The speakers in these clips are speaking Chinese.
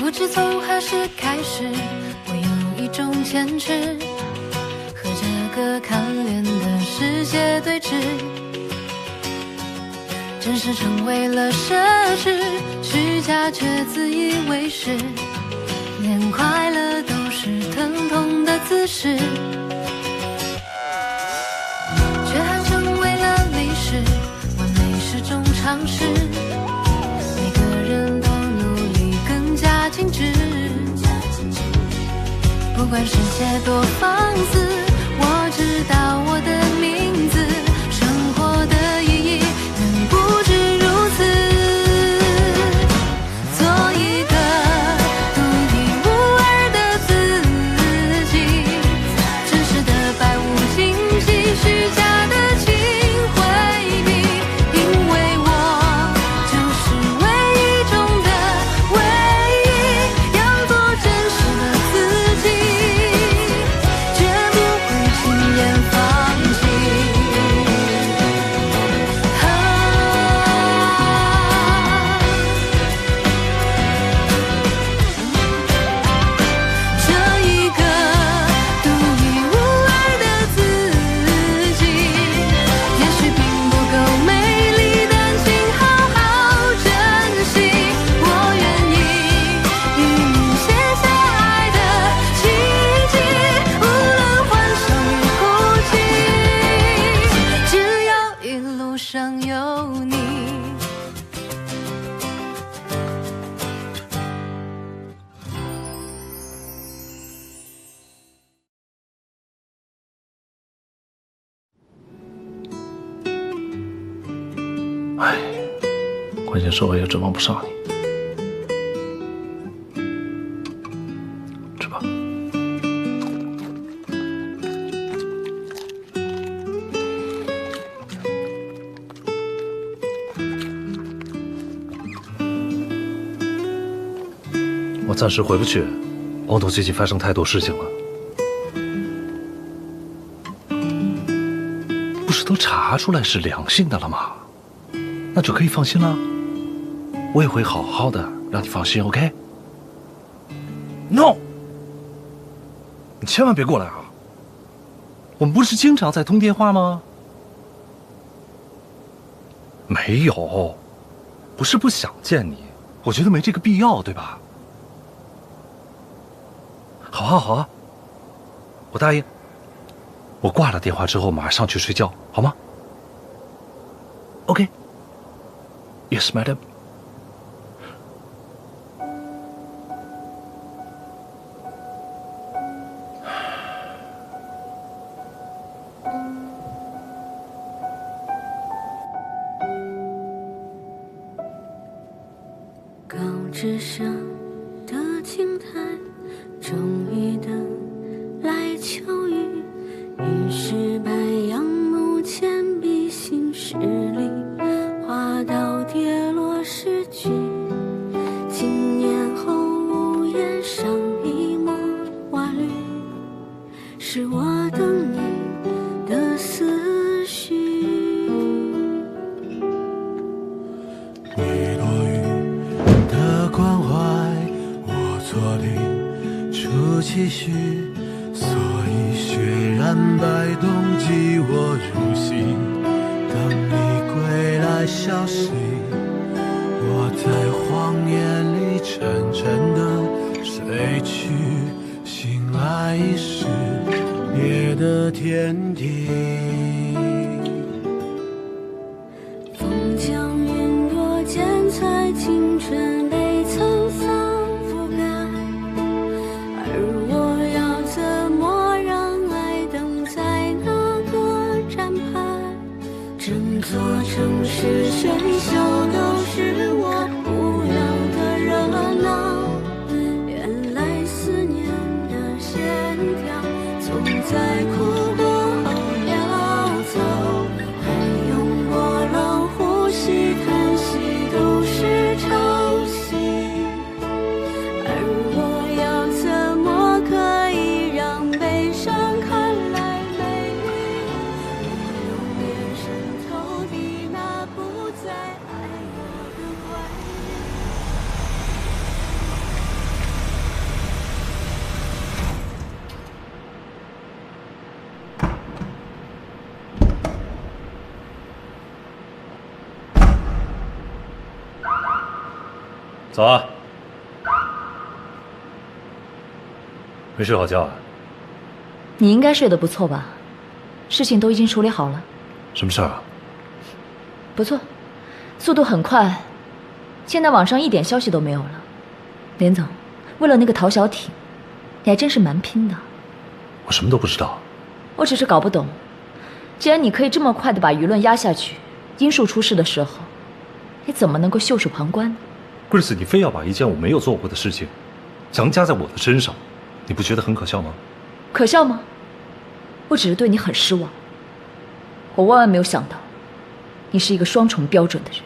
不知从何时开始，我有一种坚持，和这个看脸的世界对峙。真实成为了奢侈，虚假却自以为是，连快乐都是疼痛的姿势，却还成为了历史。完美是种常识，每个人都努力更加精致。不管世界多放肆，我知道我的名字，生活的意义能不止如此。做一个独一无二的自己，真实的百无禁忌，虚假的请回避，因为我就是唯一中的唯一，要做真实的自己，绝不会轻言放弃。这一个独一无二的自己，也许并不够美丽，但请好好珍惜。我愿意与你写下爱的奇迹，无论欢笑与哭泣，只要一路上有你。唉，关键是我也指望不上你。吃吧。我暂时回不去，王总最近发生太多事情了。不是都查出来是良性的了吗？那就可以放心了。我也会好好的，让你放心 ，OK？ No， 你千万别过来啊！我们不是经常在通电话吗？没有，不是不想见你，我觉得没这个必要，对吧？好啊，好啊，我答应。我挂了电话之后马上去睡觉，好吗 ？OK。Yes, madam. 高智商的青苔，终于等来秋雨，于是白杨木铅笔新诗里，花到跌落诗句。经年后屋檐上一抹瓦绿，是我等你的思绪。一朵云的关怀，我左邻出期许，所以血染白冬季我入心。当你归来消息，我在荒野里沉沉地睡去，醒来已是别的天地。风将云朵剪裁，青春被沧桑覆盖，而我要怎么让爱等在那个站牌？整座城市喧嚣都是我不要的热闹，原来思念的线条总在哭过后潦草，还用过冷呼吸叹息都是潮汐，而我要怎么可以让悲伤看来美丽？我用眼神投递那不再爱我的光。早啊。没睡好觉啊？你应该睡得不错吧？事情都已经处理好了。什么事儿啊？不错，速度很快。现在网上一点消息都没有了。连总，为了那个陶小挺，你还真是蛮拼的。我什么都不知道。我只是搞不懂，既然你可以这么快的把舆论压下去，殷树出事的时候，你怎么能够袖手旁观呢？Grace，你非要把一件我没有做过的事情强加在我的身上，你不觉得很可笑吗？可笑吗？我只是对你很失望。我万万没有想到，你是一个双重标准的人。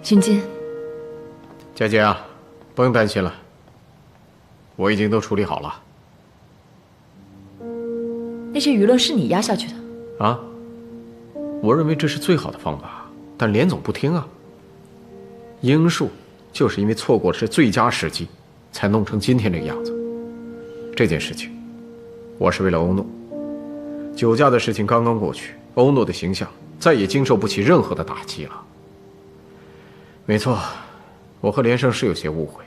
君金，佳姐啊，不用担心了，我已经都处理好了。那些舆论是你压下去的啊？我认为这是最好的方法，但连总不听啊。樱树就是因为错过了这最佳时机，才弄成今天这个样子。这件事情，我是为了欧诺。酒驾的事情刚刚过去，欧诺的形象再也经受不起任何的打击了。没错，我和连胜是有些误会，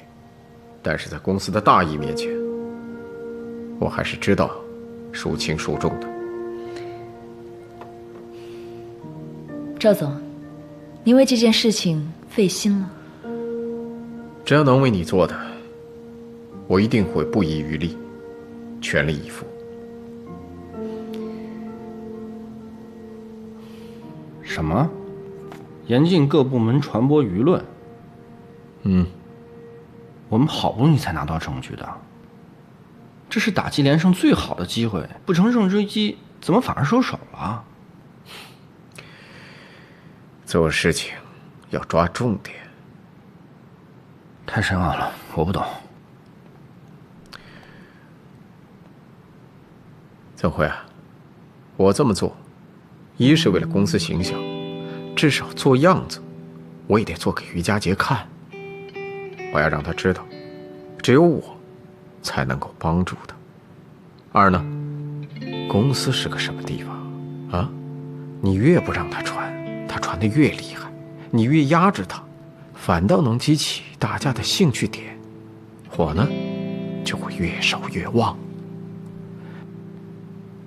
但是在公司的大义面前，我还是知道孰轻孰重的。赵总，您为这件事情费心了。只要能为你做的，我一定会不遗余力，全力以赴。什么？严禁各部门传播舆论？我们好不容易才拿到证据的，这是打击连胜最好的机会，不乘胜追击，怎么反而收手了？做事情要抓重点。太深奥了，我不懂。曾辉啊，我这么做，一是为了公司形象，至少做样子，我也得做给于佳杰看。我要让他知道，只有我才能够帮助他。二呢，公司是个什么地方啊？你越不让他传，他传得越厉害；你越压制他，反倒能激起大家的兴趣点，火呢就会越烧越旺。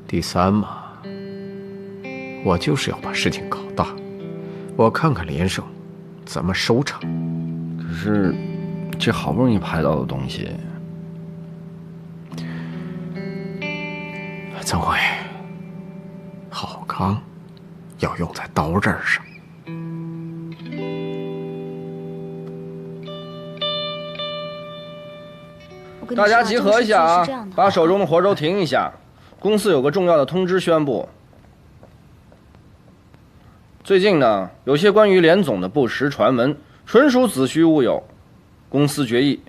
第三嘛，我就是要把事情搞大，我看看连胜怎么收场。可是，这好不容易拍到的东西，曾辉，好钢要用在刀刃上。大家集合一下啊！把手中的活都停一下。公司有个重要的通知宣布。最近呢，有些关于连总的不实传闻，纯属子虚乌有。公司决议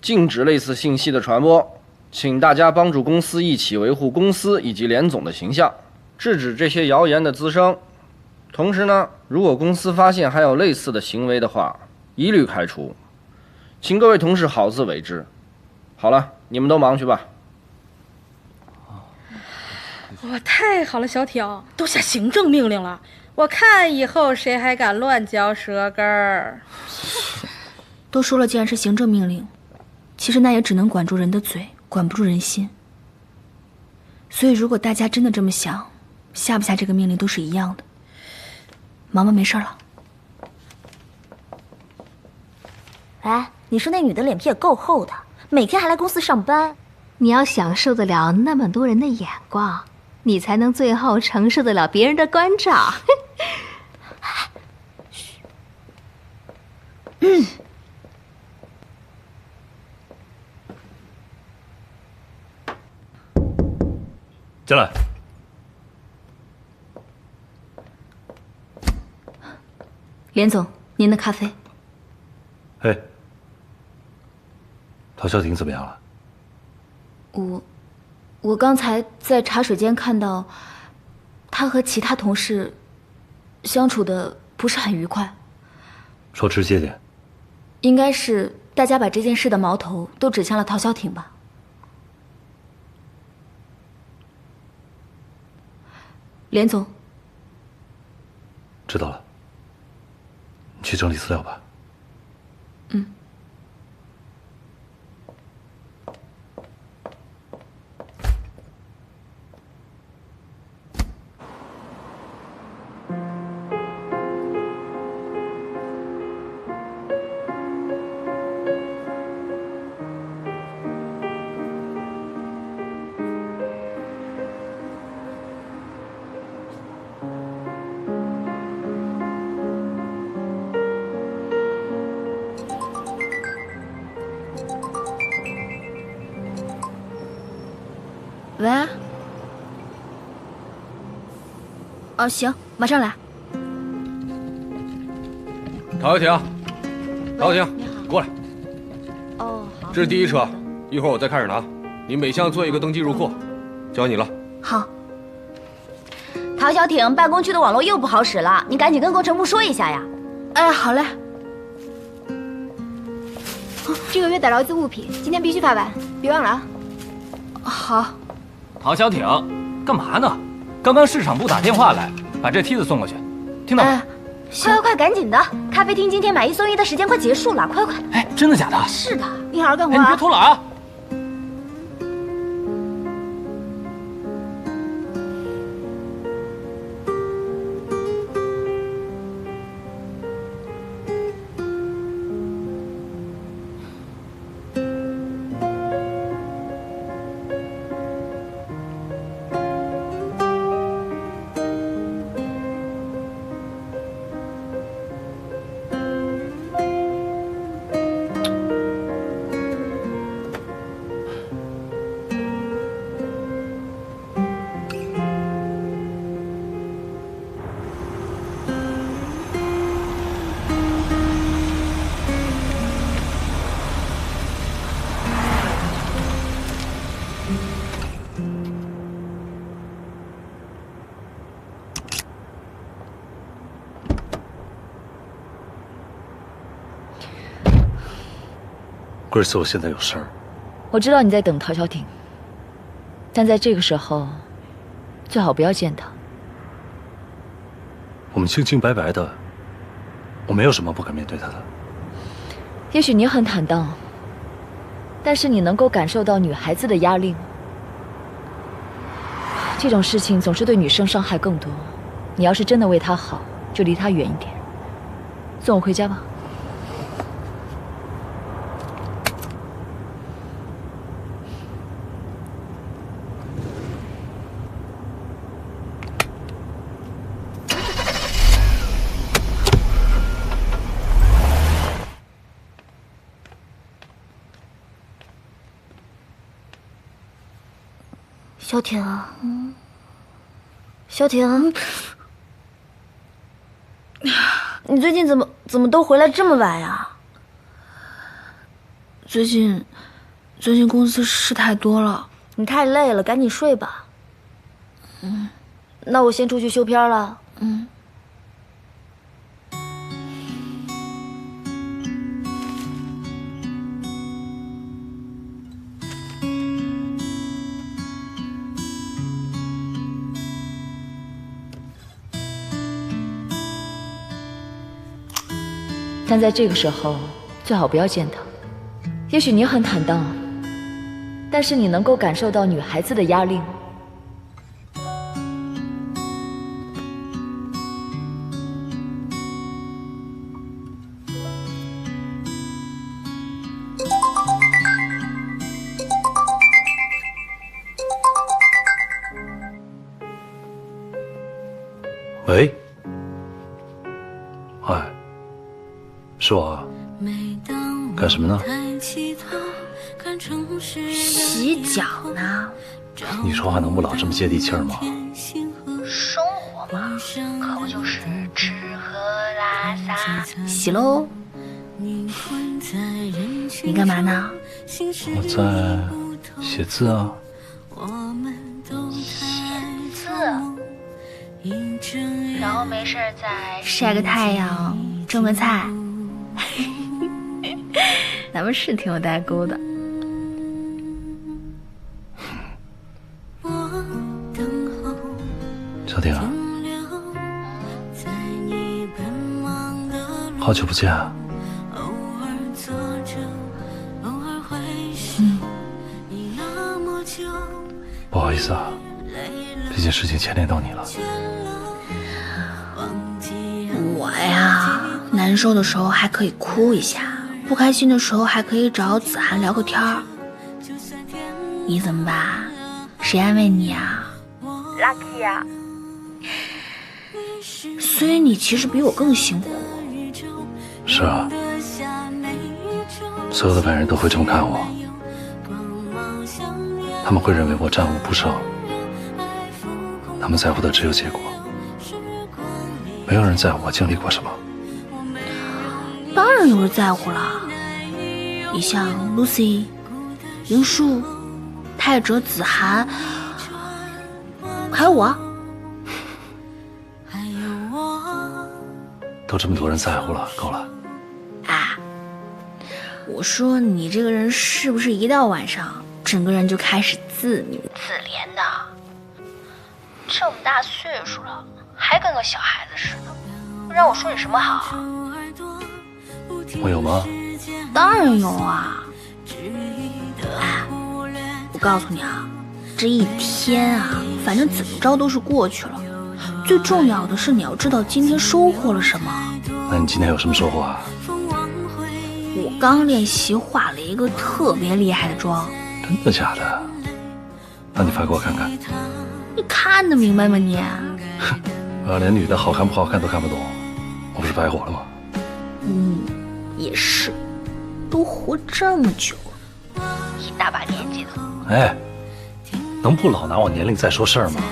禁止类似信息的传播，请大家帮助公司一起维护公司以及连总的形象，制止这些谣言的滋生。同时呢，如果公司发现还有类似的行为的话，一律开除。请各位同事好自为之。好了，你们都忙去吧。哇，太好了，小挺都下行政命令了，我看以后谁还敢乱嚼舌根儿。都说了，既然是行政命令，其实那也只能管住人的嘴，管不住人心。所以如果大家真的这么想，下不下这个命令都是一样的。忙吧，没事了。哎，你说那女的脸皮也够厚的，每天还来公司上班。你要享受得了那么多人的眼光，你才能最后承受得了别人的关照。进来。连总，您的咖啡。嘿，陶小婷怎么样了？我刚才在茶水间看到，他和其他同事相处的不是很愉快。说直接点。应该是大家把这件事的矛头都指向了陶小挺吧。连总，知道了，你去整理资料吧。嗯。喂。哦，行，马上来。陶小挺，陶小挺，过来。哦，好。这是第一车，一会儿我再开始拿。你每项做一个登记入库，交你了。好。陶小挺，办公区的网络又不好使了，你赶紧跟工程部说一下呀。哎，好嘞。这个月打捞一次物品，今天必须发完，别忘了啊。好。陶小挺，干嘛呢？刚刚市场部打电话来，把这梯子送过去，听到没？快，赶紧的！咖啡厅今天买1送1的时间快结束了，快！哎，真的假的？是的，你好好干活啊！你别偷懒啊！Grace，我现在有事儿。我知道你在等陶小挺，但在这个时候，最好不要见他。我们清清白白的，我没有什么不敢面对他的。也许你很坦荡，但是你能够感受到女孩子的压力吗？这种事情总是对女生伤害更多。你要是真的为她好，就离她远一点。送我回家吧。小挺，小挺，你最近怎么都回来这么晚呀？最近公司事太多了，你太累了，赶紧睡吧。那我先出去修片了。但在这个时候，最好不要见他。也许你很坦荡，但是你能够感受到女孩子的压力吗？喂，哎，是我啊，干什么呢？洗脚呢。你说话能不老这么接地气儿吗？生活嘛，可不就是吃喝拉撒洗喽？你干嘛呢？我在写字啊。写字，然后没事再晒个太阳，种个菜。咱们是挺有代沟的。小婷，好久不见啊。不好意思啊，毕竟事情牵连到你了。我呀，难受的时候还可以哭一下，不开心的时候还可以找子涵聊个天儿。你怎么办？谁安慰你啊 ？Lucky 呀。所以你其实比我更辛苦。是啊，所有的外人都会这么看我，他们会认为我战无不胜，他们在乎的只有结果，没有人在乎我经历过什么。当然有人在乎了，你像 Lucy、樱树、泰哲、子涵，还有我。都这么多人在乎了，够了。啊，我说你这个人是不是一到晚上，整个人就开始自鸣自怜的？这么大岁数了，还跟个小孩子似的，让我说你什么好？我有吗？当然有啊！哎，我告诉你啊，这一天啊，反正怎么着都是过去了。最重要的是你要知道今天收获了什么。那你今天有什么收获啊？我刚练习化了一个特别厉害的妆。真的假的？那你发给我看看。你看得明白吗你？我要连女的好看不好看都看不懂，我不是白活了吗？也是，都活这么久了，一大把年纪了。哎，能不老拿我年龄再说事儿吗？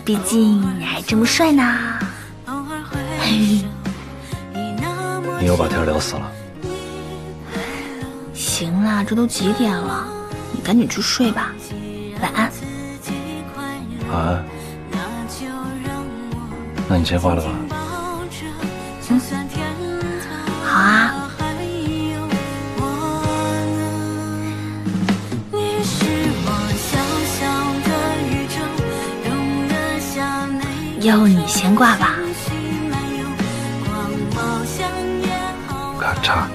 毕竟你还这么帅呢。你又把天聊死了。行了，这都几点了？你赶紧去睡吧，晚安。晚安。那你先挂了吧。好啊。要你先挂吧。咔嚓。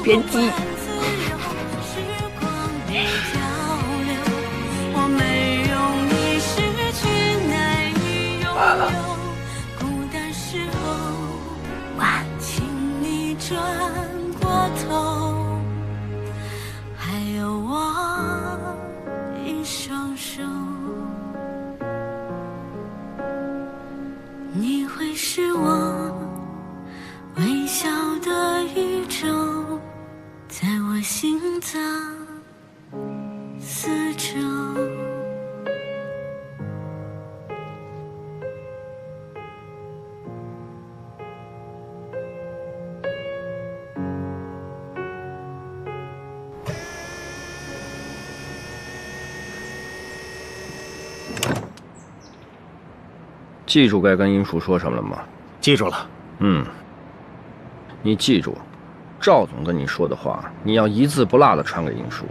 别急。完了。晚。转过头，还有我一双手，你会是我微笑的宇宙，在我心脏四周。记住该跟樱树说什么了吗？记住了。你记住，赵总跟你说的话，你要一字不落的传给樱树。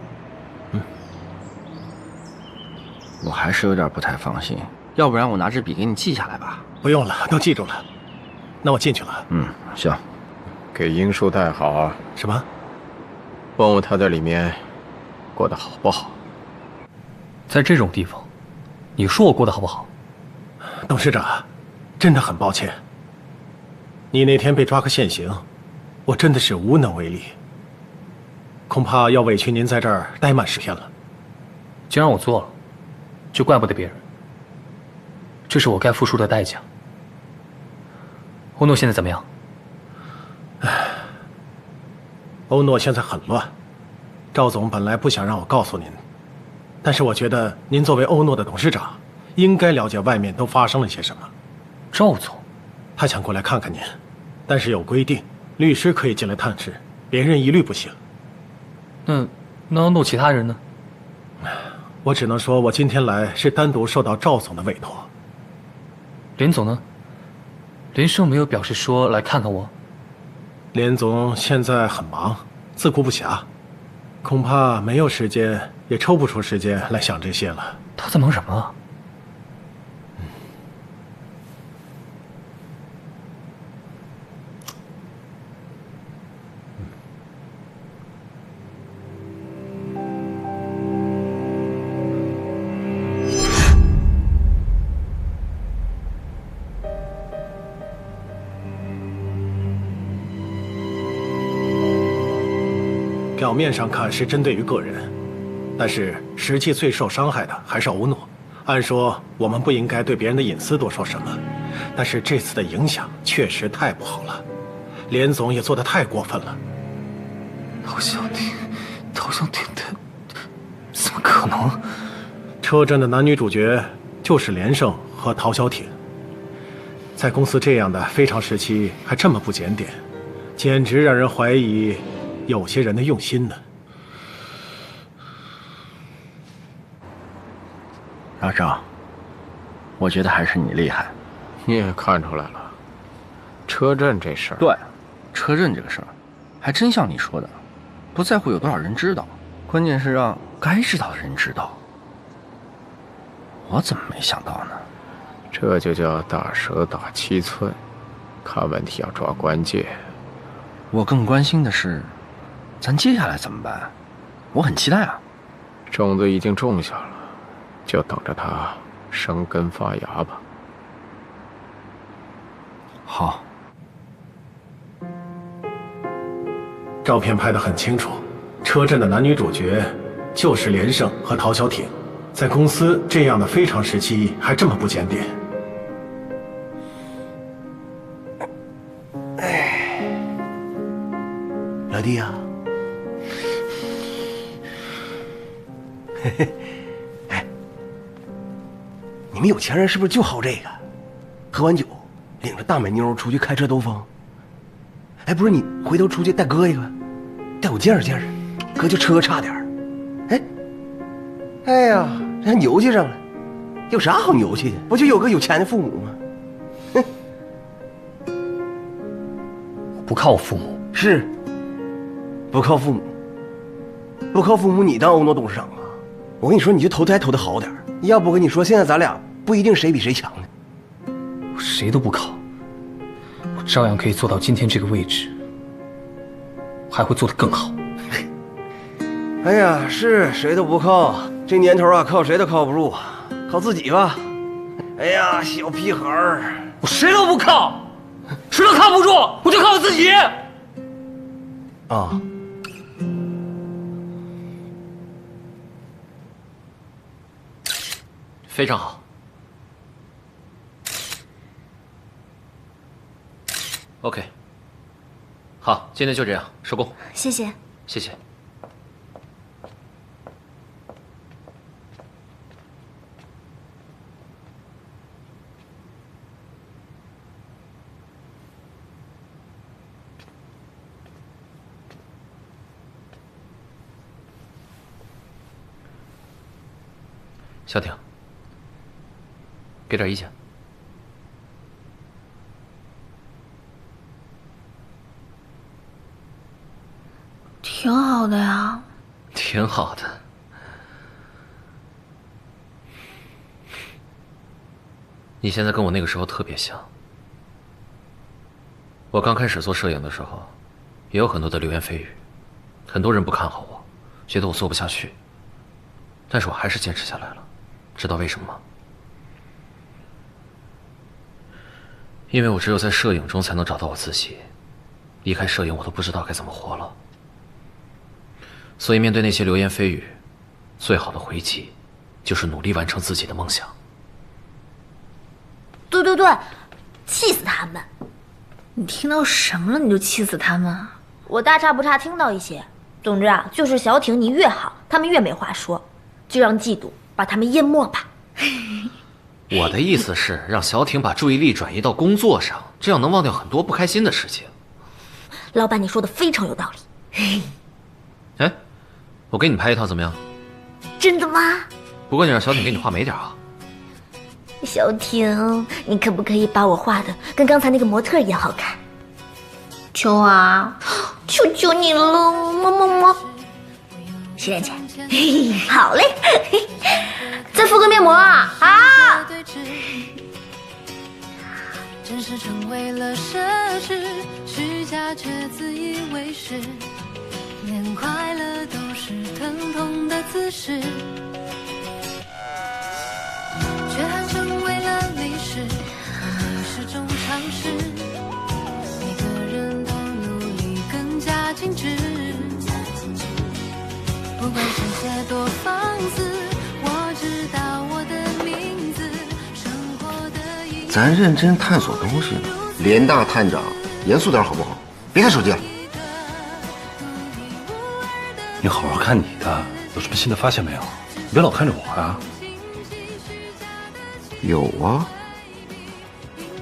我还是有点不太放心，要不然我拿支笔给你记下来吧。不用了，都记住了。那我进去了。行。给樱树带好啊。什么？问问他在里面过得好不好？在这种地方，你说我过得好不好？董事长，真的很抱歉。你那天被抓个现行，我真的是无能为力。恐怕要委屈您在这儿待满10天了。既然我做了，就怪不得别人。这是我该付出的代价。欧诺现在怎么样？欧诺现在很乱。赵总本来不想让我告诉您，但是我觉得您作为欧诺的董事长，应该了解外面都发生了些什么。赵总，他想过来看看您，但是有规定，律师可以进来探视，别人一律不行。那要弄其他人呢？我只能说，我今天来是单独受到赵总的委托。连总呢？连胜没有表示说来看看我。连总现在很忙，自顾不暇，恐怕没有时间，也抽不出时间来想这些了。他在忙什么啊？表面上看是针对于个人，但是实际最受伤害的还是欧诺。按说我们不应该对别人的隐私多说什么，但是这次的影响确实太不好了，连总也做得太过分了。陶小婷的，怎么可能？车站的男女主角就是连胜和陶小婷，在公司这样的非常时期还这么不检点，简直让人怀疑有些人的用心呢。阿正，我觉得还是你厉害。你也看出来了，车震这事儿。对，车震这个事儿，还真像你说的，不在乎有多少人知道，关键是让该知道的人知道。我怎么没想到呢？这就叫大蛇打七寸，看问题要抓关键。我更关心的是，咱接下来怎么办？我很期待啊。种子已经种下了，就等着它生根发芽吧。好。照片拍得很清楚，车震的男女主角就是连胜和陶小婷，在公司这样的非常时期还这么不检点。老弟呀，嘿嘿，哎，你们有钱人是不是就好这个？喝完酒，领着大美妞出去开车兜风。哎，不是你回头出去带哥一个，带我见识见识，哥就车差点儿。哎呀，这还牛气上了，有啥好牛气的？不就有个有钱的父母吗？哼，不靠我父母是。不靠父母，不靠父母，你当欧诺董事长啊？我跟你说，你就投胎投得好点，要不跟你说，现在咱俩不一定谁比谁强呢。我谁都不靠，我照样可以做到今天这个位置，还会做得更好。哎呀，是谁都不靠，这年头啊，靠谁都靠不住，靠自己吧。哎呀，小屁孩儿，我谁都不靠，谁都靠不住，我就靠我自己。啊。非常好。OK， 好，今天就这样，收工。谢谢。谢谢。小婷，给点意见。挺好的呀。挺好的。你现在跟我那个时候特别像。我刚开始做摄影的时候，也有很多的流言蜚语，很多人不看好我，觉得我做不下去。但是我还是坚持下来了。知道为什么吗？因为我只有在摄影中才能找到我自己，离开摄影我都不知道该怎么活了。所以面对那些流言蜚语，最好的回击就是努力完成自己的梦想。对对对，气死他们！你听到什么了你就气死他们？我大差不差听到一些。总之啊，就是小挺你越好，他们越没话说，就让嫉妒把他们淹没吧。我的意思是让小挺把注意力转移到工作上，这样能忘掉很多不开心的事情。老板，你说的非常有道理。哎，我给你拍一套怎么样？真的吗？不过你让小挺给你画美点啊。小挺，你可不可以把我画的跟刚才那个模特一样好看？求啊，求求你了，么么么。10年前，嘿嘿，好嘞，嘿嘿，再敷个面膜啊啊！真实成为了奢侈，虚假却自以为是，连快乐都是疼痛的姿势，却还成为了历史，你是种常识，每个人都努力更加精致，不管世界多放肆，我知道我的名字，生活的意义。咱认真探索东西呢。联大探长，严肃点好不好？别看手机了。你好好看你的，有什么新的发现没有？你别老看着我啊。有啊，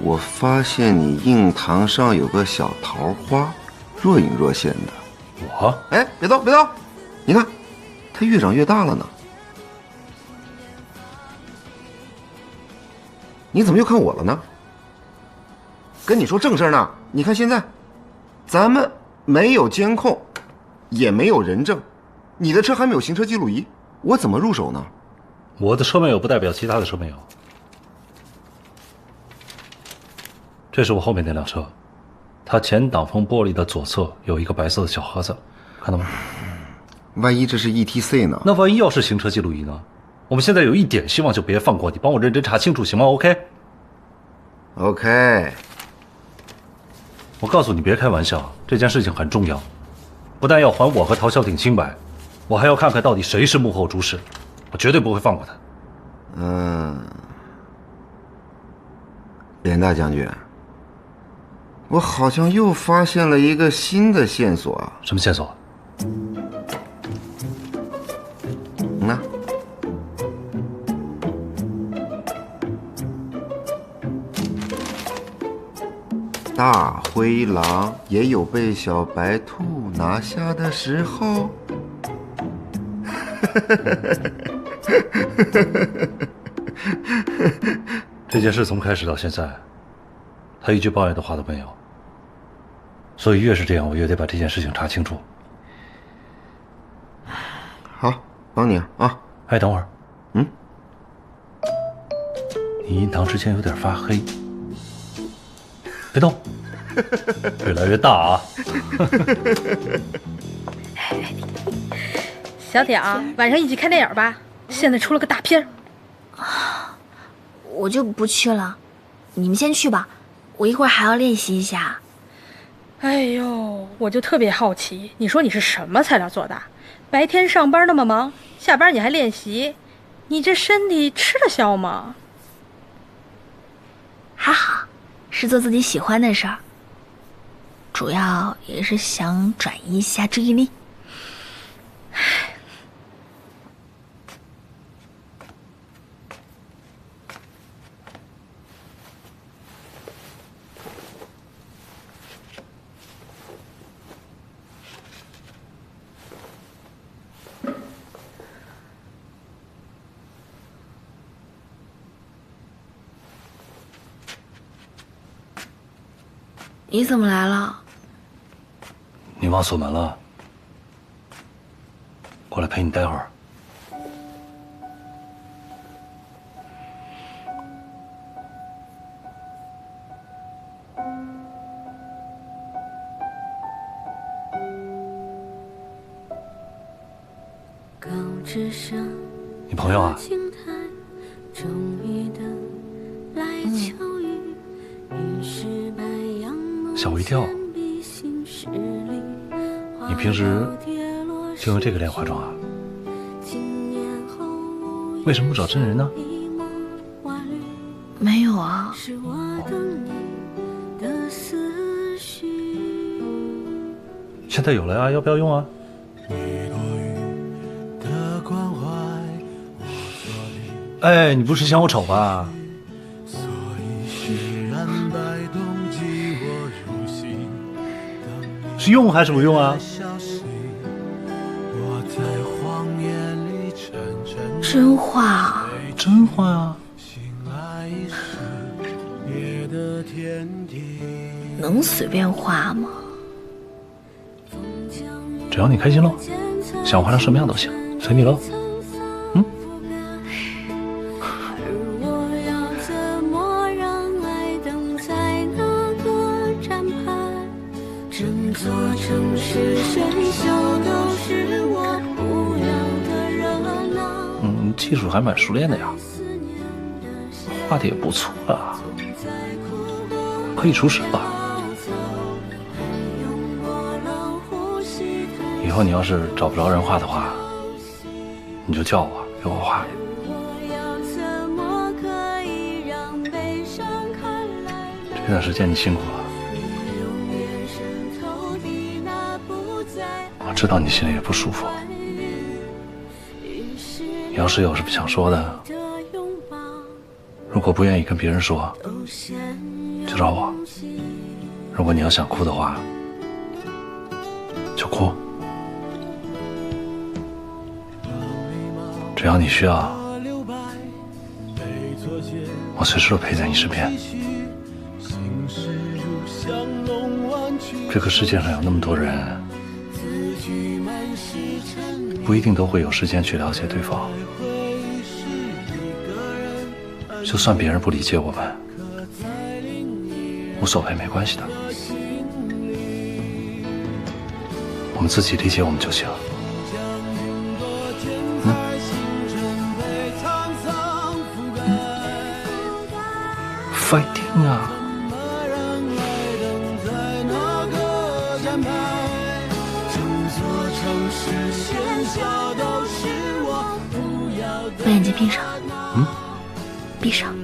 我发现你印堂上有个小桃花，若隐若现的。我？哎，别动，别动！你看，它越长越大了呢。你怎么又看我了呢？跟你说正事呢。你看现在，咱们没有监控，也没有人证，你的车还没有行车记录仪，我怎么入手呢？我的车没有不代表其他的车没有。这是我后面那辆车，它前挡风玻璃的左侧有一个白色的小盒子，看到吗？万一这是 ETC 呢？那万一要是行车记录仪呢？我们现在有一点希望就别放过，你帮我认真查清楚行吗 ？OK。我告诉你，别开玩笑，这件事情很重要，不但要还我和陶小挺清白，我还要看看到底谁是幕后主使，我绝对不会放过他。连大将军，我好像又发现了一个新的线索啊！什么线索？那大灰狼也有被小白兔拿下的时候。这件事从开始到现在，他一句抱怨的话都没有。所以越是这样，我越得把这件事情查清楚。好，帮你啊！哎，等会儿。你印堂之前有点发黑。别动，越来越大啊！小挺，晚上一起看电影吧，现在出了个大片。我就不去了，你们先去吧，我一会儿还要练习一下。哎呦，我就特别好奇，你说你是什么材料做的？白天上班那么忙，下班你还练习，你这身体吃得消吗？还好，是做自己喜欢的事儿，主要也是想转移一下注意力。你怎么来了？你忘锁门了，过来陪你待会儿。你朋友啊？吓我一跳！你平时就用这个练化妆啊？为什么不找真人呢？没有啊。现在有了呀，要不要用啊？哎，你不是嫌我丑吧？是用还是不用啊？真话？真话啊！能随便画吗？只要你开心喽，想画成什么样都行，随你喽。技术还蛮熟练的呀，画的也不错啊，可以出师吧？以后你要是找不着人画的话，你就叫我，给我画。这段时间你辛苦了，我知道你心里也不舒服。你要是有什么想说的，如果不愿意跟别人说，就找我。如果你要想哭的话，就哭。只要你需要，我随时都陪在你身边。这个世界上有那么多人，不一定都会有时间去了解对方。就算别人不理解我们，无所谓，没关系的。我们自己理解我们就行。fighting 啊！把眼睛闭上。闭上。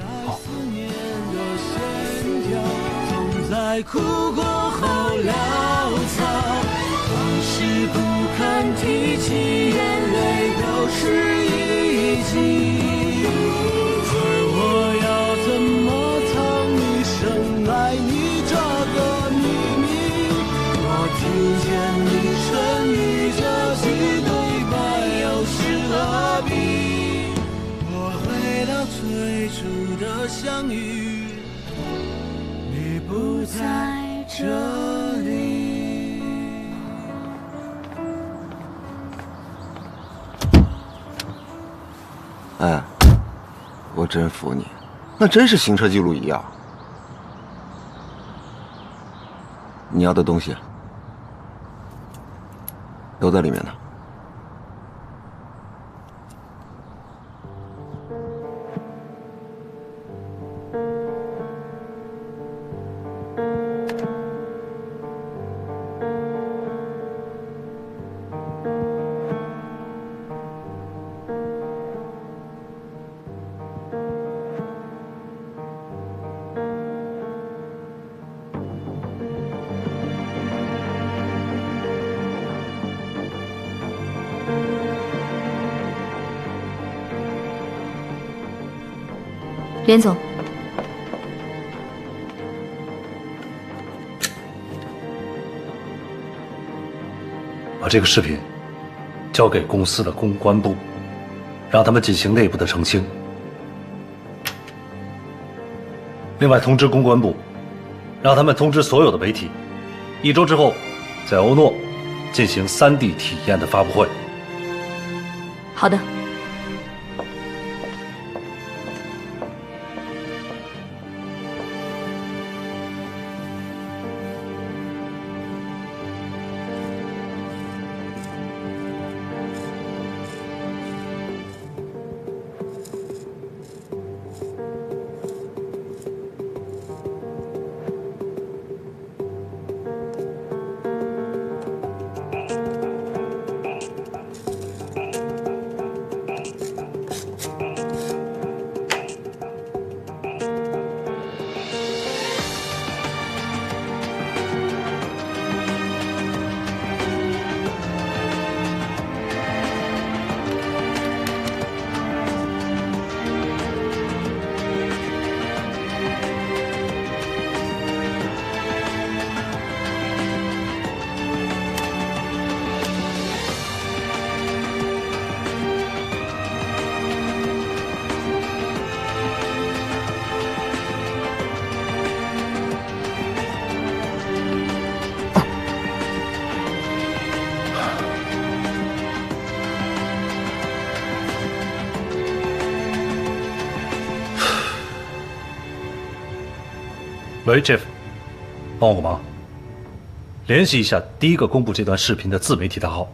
在哭过后潦草，往事不堪提起，眼泪都是一起。而我要怎么藏一生爱你这个秘密？我听见你唇语这句对白，又是何必？我回到最初的相遇，你不在这里。哎，我真服你，那真是行车记录仪啊！你要的东西都在里面呢。连总，把这个视频交给公司的公关部，让他们进行内部的澄清。另外通知公关部，让他们通知所有的媒体，1周之后在欧诺进行3D 体验的发布会。好的。喂 ，Jeff， 帮我个忙，联系一下第一个公布这段视频的自媒体大号，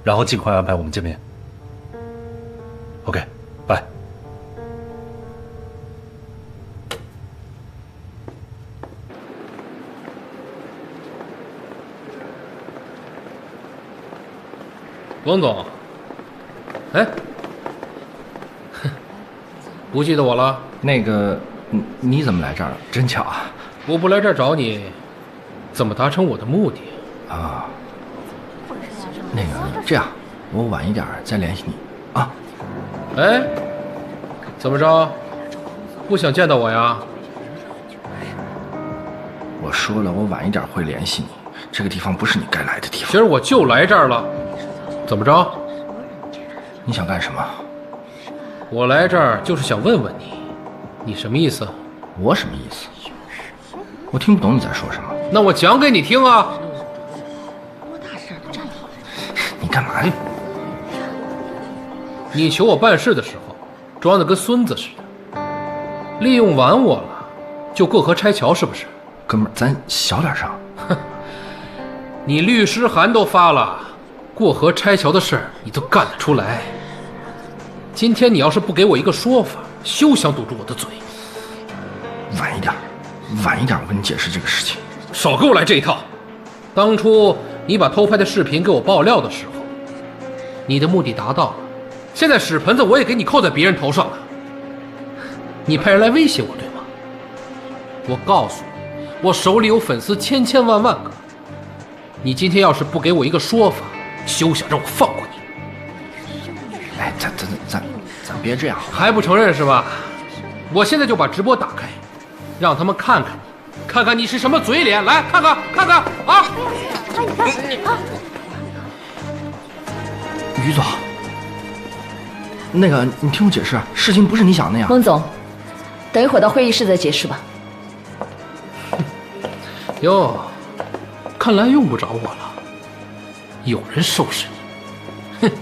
然后尽快安排我们见面。OK， 拜。王总，哎，不记得我了？那个，你怎么来这儿了？真巧啊！我不来这儿找你，怎么达成我的目的？啊，那个这样，我晚一点再联系你啊。哎，怎么着？不想见到我呀？我说了，我晚一点会联系你。这个地方不是你该来的地方。今儿我就来这儿了，怎么着？你想干什么？我来这儿就是想问问你，你什么意思？我什么意思？我听不懂你在说什么。那我讲给你听啊！你干嘛呀？你求我办事的时候，装的跟孙子似的，利用完我了，就过河拆桥是不是？哥们儿，咱小点声。哼，你律师函都发了，过河拆桥的事儿你都干得出来。今天你要是不给我一个说法，休想堵住我的嘴。晚一点，我跟你解释这个事情。少给我来这一套！当初你把偷拍的视频给我爆料的时候，你的目的达到了，现在屎盆子我也给你扣在别人头上了。你派人来威胁我，对吗？我告诉你，我手里有粉丝千千万万个。你今天要是不给我一个说法，休想让我放过你。哎，咱别这样，还不承认是吧？我现在就把直播打开，让他们看看你，看看你是什么嘴脸，来看看啊！你看，于总，那个你听我解释，事情不是你想那样。孟总，等一会儿到会议室再解释吧。哟，看来用不着我了，有人收拾你。哼。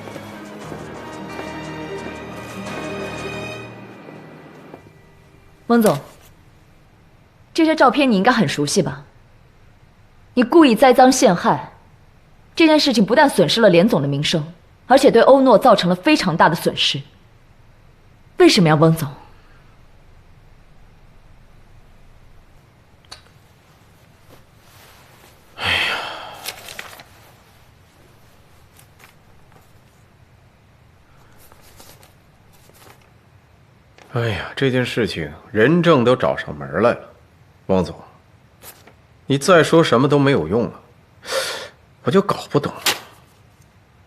孟总，这些照片你应该很熟悉吧？你故意栽赃陷害，这件事情不但损失了连总的名声，而且对欧诺造成了非常大的损失。为什么呀，翁总？哎呀，这件事情人证都找上门来了，汪总，你再说什么都没有用了。我就搞不懂，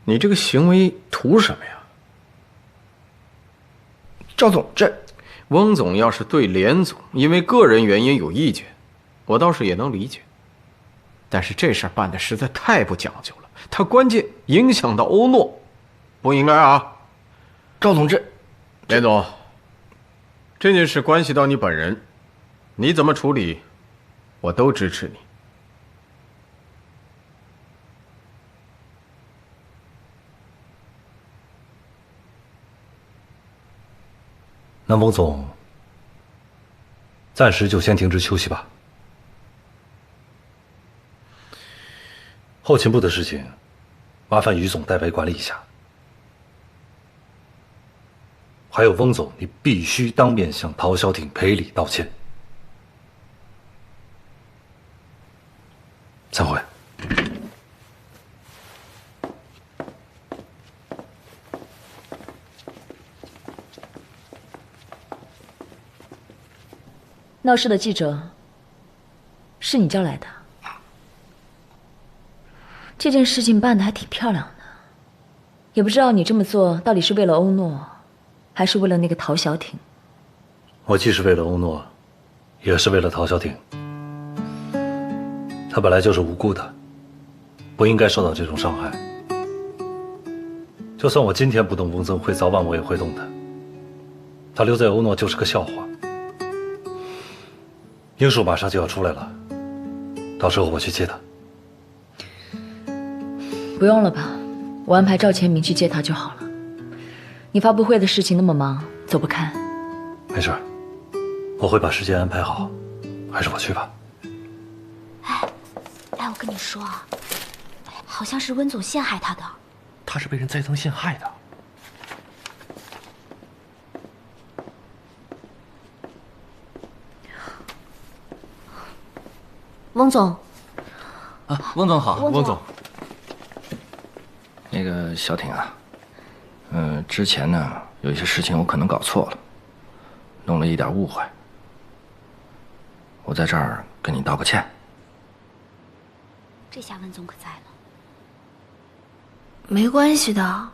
你这个行为图什么呀？赵总，翁总要是对连总因为个人原因有意见，我倒是也能理解。但是这事儿办的实在太不讲究了，他关键影响到欧诺，不应该啊。赵总，连总。这件事关系到你本人，你怎么处理，我都支持你。那翁总，暂时就先停职休息吧。后勤部的事情，麻烦于总代为管理一下。还有翁总，你必须当面向陶小婷赔礼道歉。散会。闹事的记者是你叫来的？这件事情办得还挺漂亮的，也不知道你这么做到底是为了欧诺，还是为了那个陶小婷？我既是为了欧诺，也是为了陶小婷。她本来就是无辜的，不应该受到这种伤害。就算我今天不动翁增辉，早晚我也会动的。她留在欧诺就是个笑话。英树马上就要出来了，到时候我去接他。不用了吧，我安排赵前明去接他就好了。你发布会的事情那么忙，走不开。没事，我会把时间安排好，还是我去吧。哎，我跟你说，好像是温总陷害他的。他是被人栽赃陷害的。翁总。啊，翁总好。翁总。那个小挺啊，之前呢有一些事情我可能搞错了，弄了一点误会，我在这儿跟你道个歉。这下温总可在了。没关系的，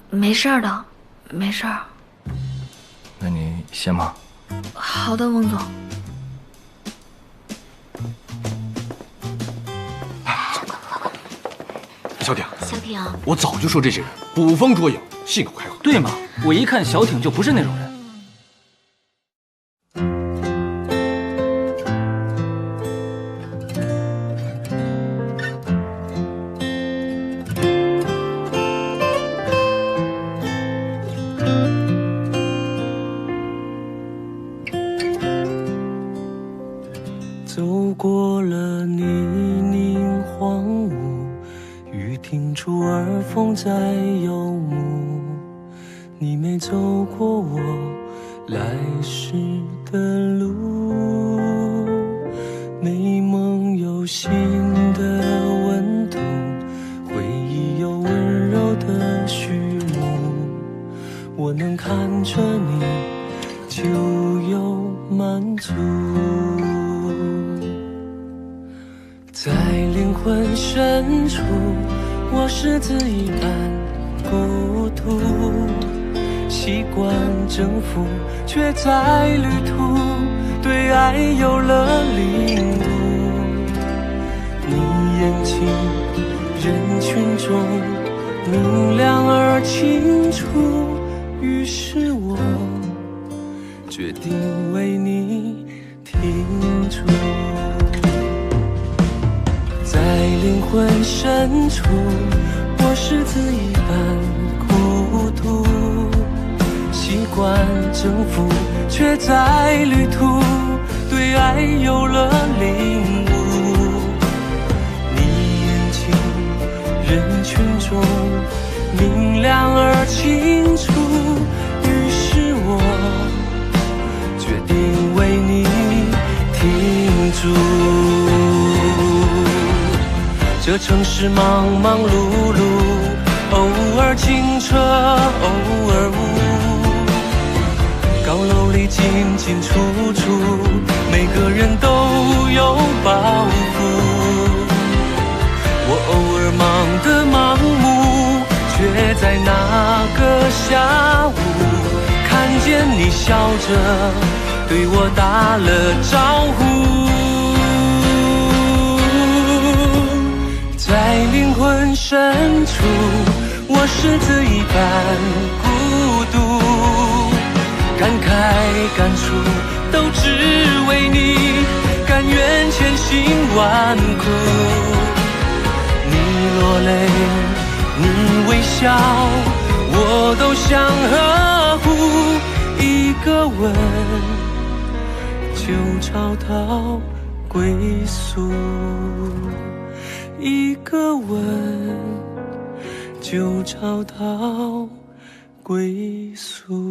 没事儿的，没事儿。那你先忙。好的，翁总。小挺，小挺，我早就说这些人捕风捉影，信口开河。对嘛，我一看小挺就不是那种人。走过了泥泞荒芜，雨停住而风在游牧，你没走过我来时的路，美梦有新的温度，回忆有温柔的序幕，我能看着你就有满足。在灵魂深处，我是字一般孤独，习惯征服，却在旅途对爱有了领悟。你眼睛人群中明亮而清楚，于是我决定为你停住。在灵魂深处，我是字一般孤独，习惯征服，却在旅途对爱有了领悟。你眼睛人群中明亮而清楚，于是我决定为你停住。这城市忙忙碌碌，偶尔清澈，偶尔雾。高楼里进进出出，每个人都有包袱。我偶尔忙得盲目，却在那个下午，看见你笑着对我打了招呼。在灵魂深处，我是字一般孤独，感慨感触都只为你，甘愿千辛万苦。你落泪，你微笑，我都想呵护，一个吻就找到归宿，一个吻就找到归宿。